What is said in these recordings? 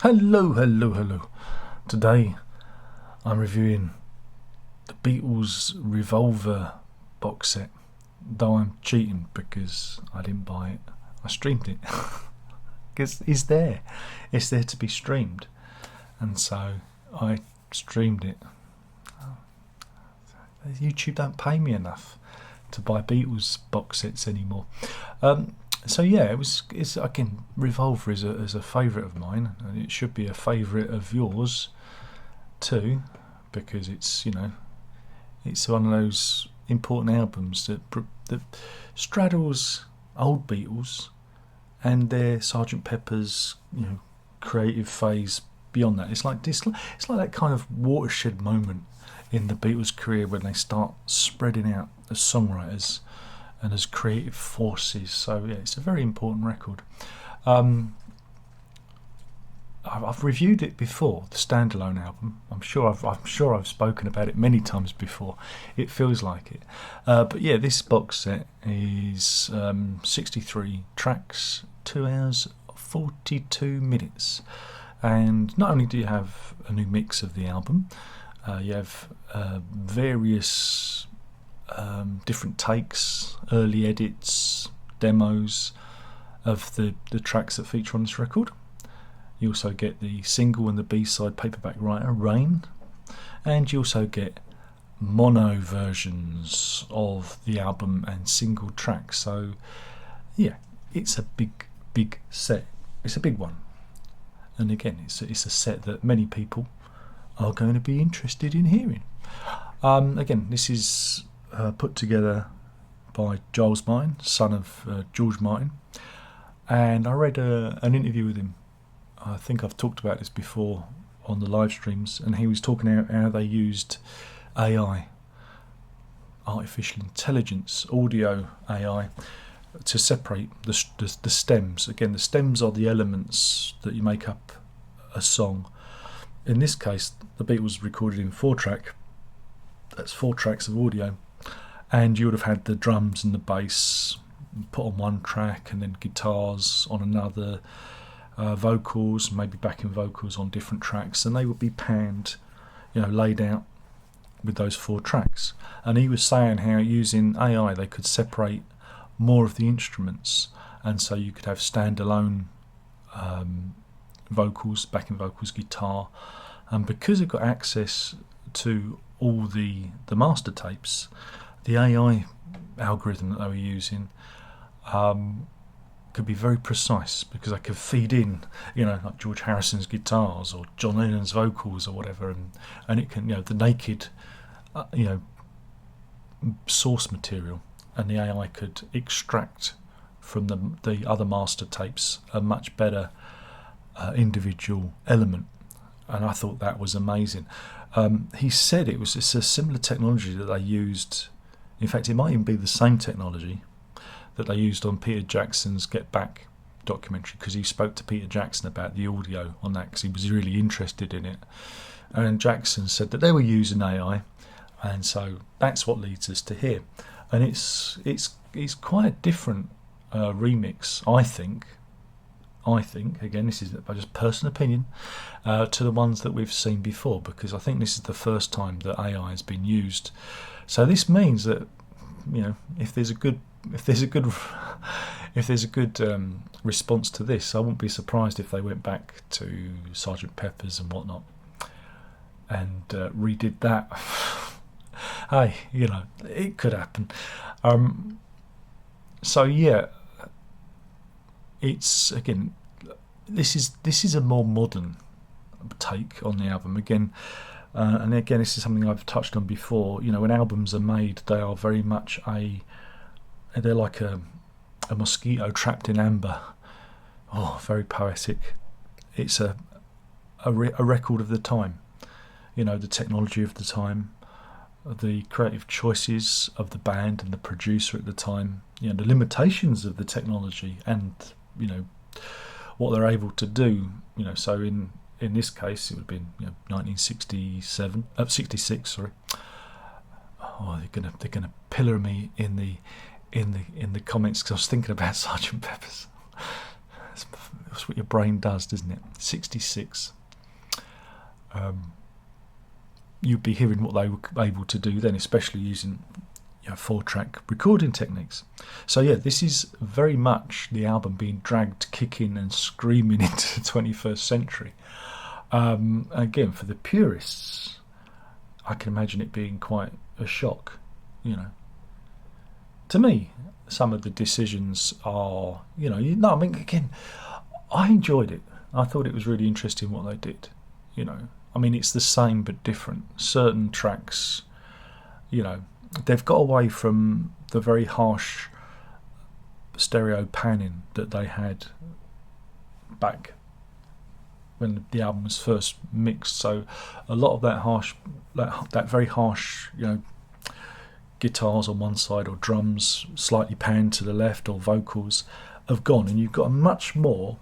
Hello, hello, hello. Today I'm reviewing the Beatles Revolver box set. Though I'm cheating because I didn't buy it. I streamed it. Because it's there. It's there to be streamed. And so I streamed it. YouTube don't pay me enough to buy Beatles box sets anymore. So yeah, it's again, Revolver is a favourite of mine, and it should be a favourite of yours too, because it's it's one of those important albums that straddles old Beatles and their Sergeant Pepper's creative phase beyond that. It's like that kind of watershed moment in the Beatles' career when they start spreading out as songwriters and as creative forces. So yeah, it's a very important record. I've reviewed it before, the standalone album. I'm sure I've spoken about it many times before. It feels like it. But yeah, this box set is 63 tracks, 2 hours 42 minutes. And not only do you have a new mix of the album, you have various different takes, early edits, demos of the tracks that feature on this record. You also get the single and the B-side paperback writer, Rain, and you also get mono versions of the album and single tracks. So yeah, it's a big set. It's a big one, and again, it's a set that many people are going to be interested in hearing. Again, this is put together by Giles Martin, son of George Martin, and I read an interview with him. I think I've talked about this before on the live streams, and he was talking about how they used AI, artificial intelligence, audio AI, to separate the stems. Again, the stems are the elements that you make up a song. In this case, the Beatles recorded in 4-track. That's 4 tracks of audio, and you would have had the drums and the bass put on one track, and then guitars on another, vocals, maybe backing vocals on different tracks, and they would be panned, laid out with those 4 tracks. And he was saying how using AI they could separate more of the instruments, and so you could have standalone vocals, backing vocals, guitar, and because it got access to all the master tapes, the AI algorithm that they were using could be very precise, because I could feed in, like George Harrison's guitars or John Lennon's vocals or whatever, and it can, the naked, source material, and the AI could extract from the other master tapes a much better individual element, and I thought that was amazing. He said it's a similar technology that they used. In fact, it might even be the same technology that they used on Peter Jackson's Get Back documentary, because he spoke to Peter Jackson about the audio on that because he was really interested in it. And Jackson said that they were using AI, and so that's what leads us to here. And it's quite a different remix, I think. Again, this is just personal opinion, to the ones that we've seen before, because I think this is the first time that AI has been used. So this means that if there's a good response to this, I wouldn't be surprised if they went back to Sergeant Pepper's and whatnot and redid that. Hey, it could happen. So yeah, it's, again, this is a more modern take on the album again. And again, this is something I've touched on before. When albums are made, they are very much they're like a mosquito trapped in amber. Oh, very poetic. It's a record of the time. The technology of the time, the creative choices of the band and the producer at the time, the limitations of the technology, and what they're able to do. So in this case, it would have been 1967, 66. Sorry. Oh, they're gonna pillar me in the comments because I was thinking about Sergeant Pepper's. That's what your brain does, doesn't it? 66. You'd be hearing what they were able to do then, especially using 4-track recording techniques. So yeah, this is very much the album being dragged kicking and screaming into the 21st century. Again, for the purists, I can imagine it being quite a shock. To me, some of the decisions are, I mean, again, I enjoyed it. I thought it was really interesting what they did. I mean, it's the same but different. Certain tracks, they've got away from the very harsh stereo panning that they had back when the album was first mixed. So a lot of that very harsh, guitars on one side or drums slightly panned to the left or vocals have gone, and you've got a much more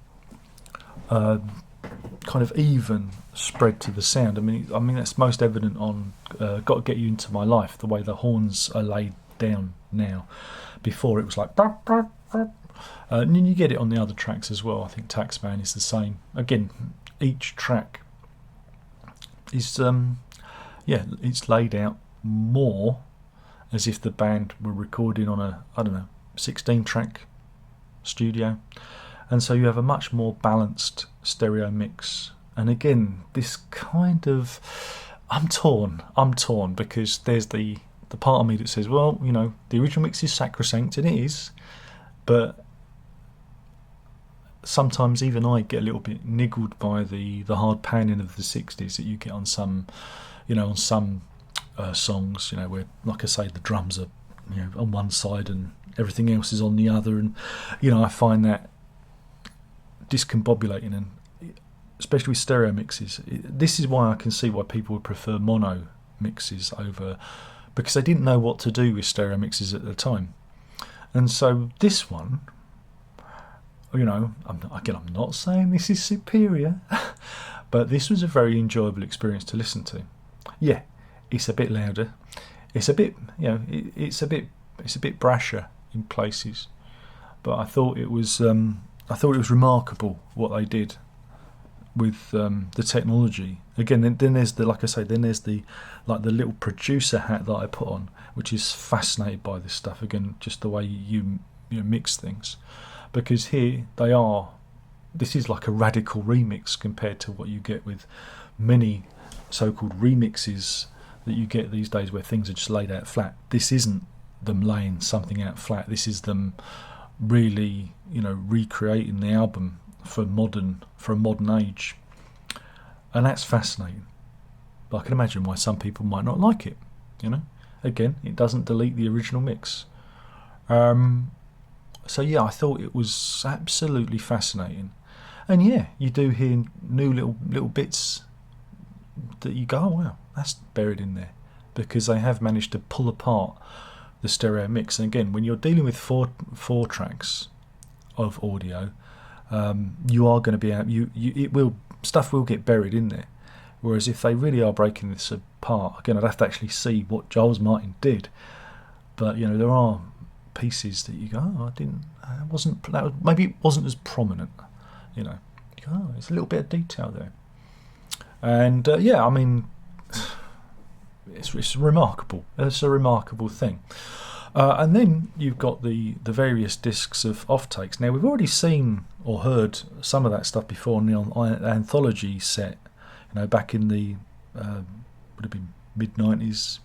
kind of even spread to the sound. I mean that's most evident on Got to Get You Into My Life, the way the horns are laid down now. Before it was like and then you get it on the other tracks as well. I think Taxman is the same. Again, each track is it's laid out more as if the band were recording on a 16-track studio. And so you have a much more balanced stereo mix. And again, this kind of... I'm torn because there's the part of me that says, well, the original mix is sacrosanct, and it is. But sometimes even I get a little bit niggled by the hard panning of the 60s that you get on some, on some songs, where, like I say, the drums are, on one side and everything else is on the other. And, I find that discombobulating, and especially with stereo mixes. This is why I can see why people would prefer mono mixes over, because they didn't know what to do with stereo mixes at the time. And so this one, I'm not saying this is superior, but this was a very enjoyable experience to listen to. Yeah, it's a bit louder. It's a bit, it's a bit brasher in places, but I thought it was remarkable what they did with the technology. Again, then there's the, like I say, then there's the little producer hat that I put on, which is fascinated by this stuff. Again, just the way you mix things, because here this is like a radical remix compared to what you get with many so-called remixes that you get these days, where things are just laid out flat. This isn't them laying something out flat. This is them really, recreating the album for a modern age, and that's fascinating. But I can imagine why some people might not like it. Again, it doesn't delete the original mix. So yeah, I thought it was absolutely fascinating, and yeah, you do hear new little bits that you go, oh wow, that's buried in there, because they have managed to pull apart the stereo mix. And again, when you're dealing with four tracks of audio, you are going to be able, stuff will get buried in there. Whereas if they really are breaking this apart, again, I'd have to actually see what Giles Martin did. But there are pieces that you go, oh, maybe it wasn't as prominent. You go, oh, it's a little bit of detail there. And yeah, I mean, it's remarkable. It's a remarkable thing. And then you've got the various discs of offtakes. Now, we've already seen or heard some of that stuff before on the anthology set, back in the would have been mid-90s.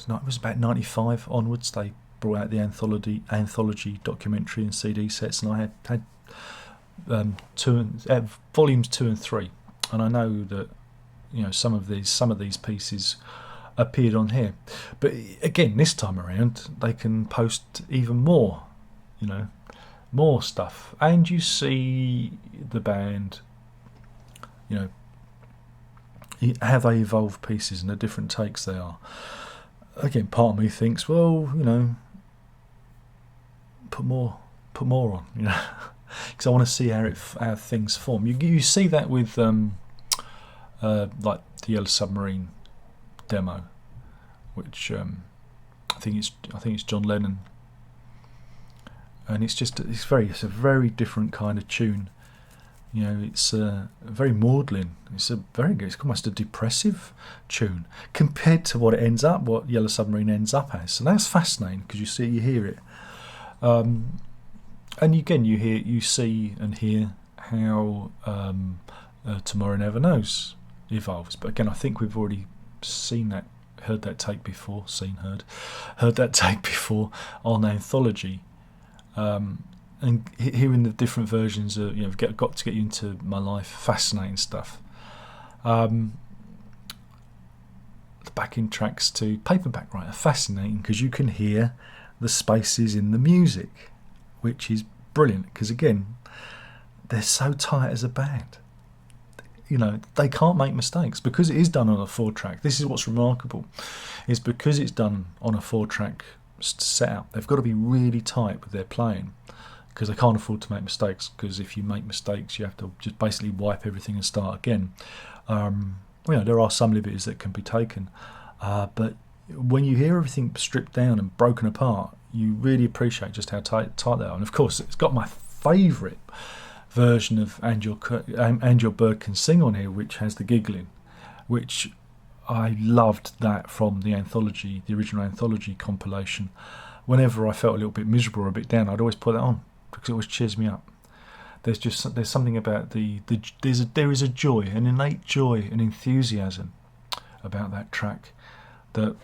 It was about 95 onwards. They brought out the anthology documentary and CD sets, and I had volumes 2 and 3. And I know that some of these pieces appeared on here, but again, this time around they can post even more more stuff, and you see the band how they evolve pieces and the different takes they are. Again, part of me thinks, well, put more on, because I want to see how things form. You see that with like the Yellow Submarine demo, which I think it's John Lennon and it's a very different kind of tune. It's very maudlin. It's it's almost a depressive tune compared to what Yellow Submarine ends up as. So that's fascinating because you hear it, and again you see and hear how Tomorrow Never Knows evolves. But again, I think we've already heard that take before on Anthology. And hearing the different versions of got to get you into my life, fascinating stuff. The backing tracks to Paperback Writer, fascinating because you can hear the spaces in the music, which is brilliant because again they're so tight as a band. They can't make mistakes because it is done on a 4-track. This is what's remarkable, is because it's done on a 4-track setup. They've got to be really tight with their playing, because they can't afford to make mistakes, because if you make mistakes you have to just basically wipe everything and start again. There are some liberties that can be taken, but when you hear everything stripped down and broken apart, you really appreciate just how tight they are. And of course it's got my favourite version of And Your Bird Can Sing on here, which has the giggling, which I loved that from the original Anthology compilation. Whenever I felt a little bit miserable or a bit down, I'd always put that on because it always cheers me up. There's something about there is a joy, an innate joy and enthusiasm about that track that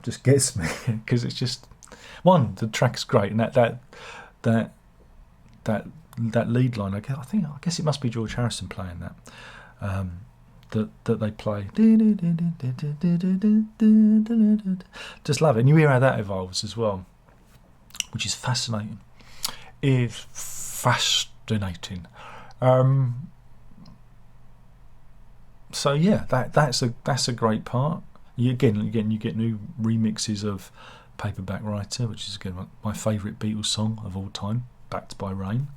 just gets me because it's just the track's great, and that lead line. I guess it must be George Harrison playing that. That they play. Just love it. And you hear how that evolves as well, which is fascinating. So yeah, that's a great part. You get new remixes of Paperback Writer, which is again my favourite Beatles song of all time, backed by Rain.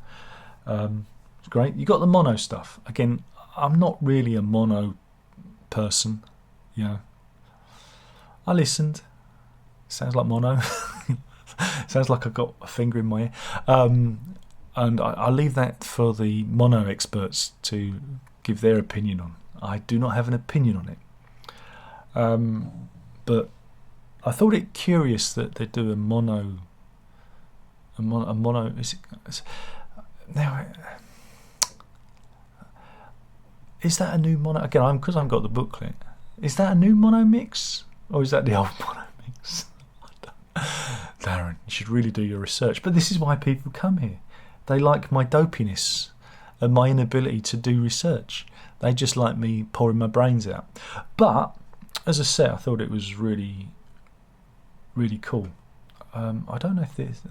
It's great. You got the mono stuff. Again, I'm not really a mono person. I listened. Sounds like mono. Sounds like I got a finger in my ear. And I leave that for the mono experts to give their opinion on. I do not have an opinion on it. But I thought it curious that they do a mono. Is that a new mono? Again, because I've got the booklet. Is that a new mono mix? Or is that the old mono mix? Darren, you should really do your research. But this is why people come here. They like my dopiness and my inability to do research. They just like me pouring my brains out. But, as I said, I thought it was really, really cool. I don't know if there's...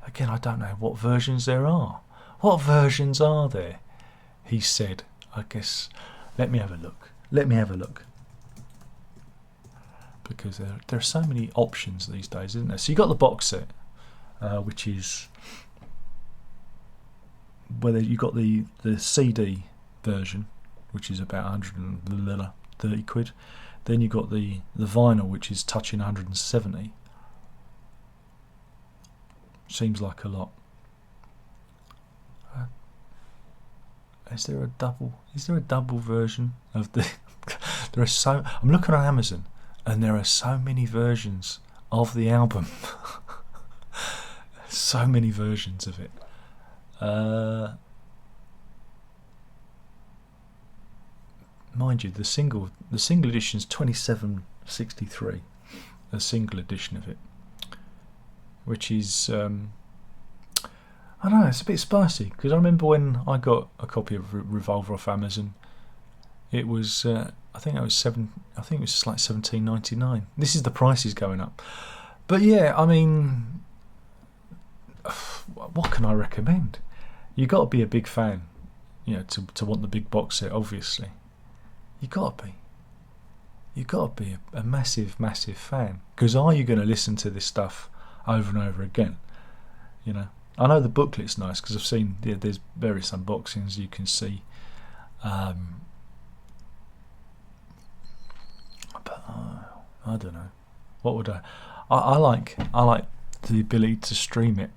Again, I don't know what versions there are. What versions are there? He said. I guess, let me have a look. Because there are so many options these days, isn't there? So you got the box set, which is whether you got the CD version, which is about 130 quid. Then you got the vinyl, which is touching 170. Seems like a lot. Is there a double version of the? I'm looking on Amazon, and there are so many versions of the album. So many versions of it. Mind you, the single edition is $27.63. A single edition of it, which is. I don't know, it's a bit spicy because I remember when I got a copy of Revolver off Amazon, it was I think it was like $17.99. This is the prices going up, but yeah, I mean, what can I recommend? You got to be a big fan, to want the big box set. Obviously, you got to be a massive fan. Because are you going to listen to this stuff over and over again? I know the booklet's nice because I've seen there's various unboxings you can see, but I don't know. What would I like the ability to stream it.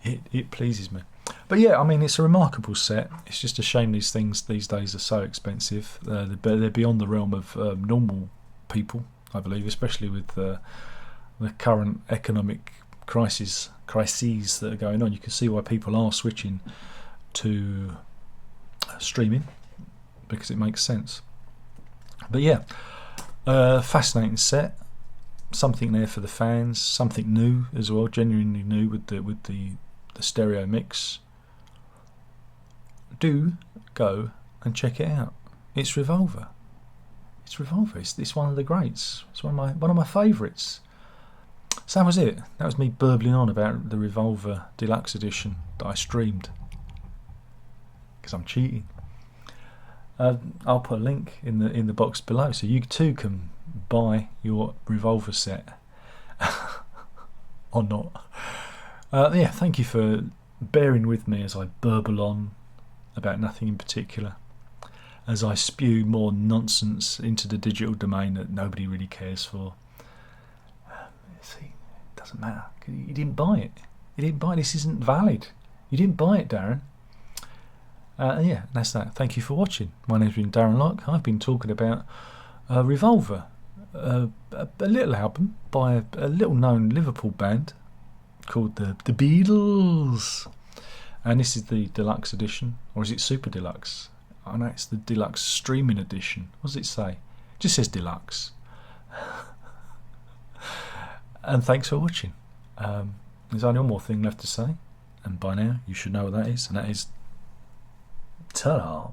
It pleases me. But yeah, I mean, it's a remarkable set. It's just a shame these things these days are so expensive. They're beyond the realm of normal people, I believe, especially with the current economic crises that are going on. You can see why people are switching to streaming, because it makes sense. But yeah, fascinating set. Something there for the fans. Something new as well, genuinely new with the stereo mix. Do go and check it out. It's Revolver. It's Revolver. It's one of the greats. It's one of my favourites. So that was it. That was me burbling on about the Revolver Deluxe edition that I streamed, because I'm cheating. I'll put a link in the box below, so you too can buy your Revolver set or not. Yeah, thank you for bearing with me as I burble on about nothing in particular, as I spew more nonsense into the digital domain that nobody really cares for. See, it doesn't matter. You didn't buy it. You didn't buy it. This isn't valid. You didn't buy it, Darren. Yeah, that's that. Thank you for watching. My name's been Darren Locke. I've been talking about Revolver, a little album by a little known Liverpool band called the Beatles, and this is the deluxe edition, or is it super deluxe? I know it's the deluxe streaming edition. What does it say? It just says deluxe. And thanks for watching. There's only one more thing left to say, and by now you should know what that is, and that is ta-da.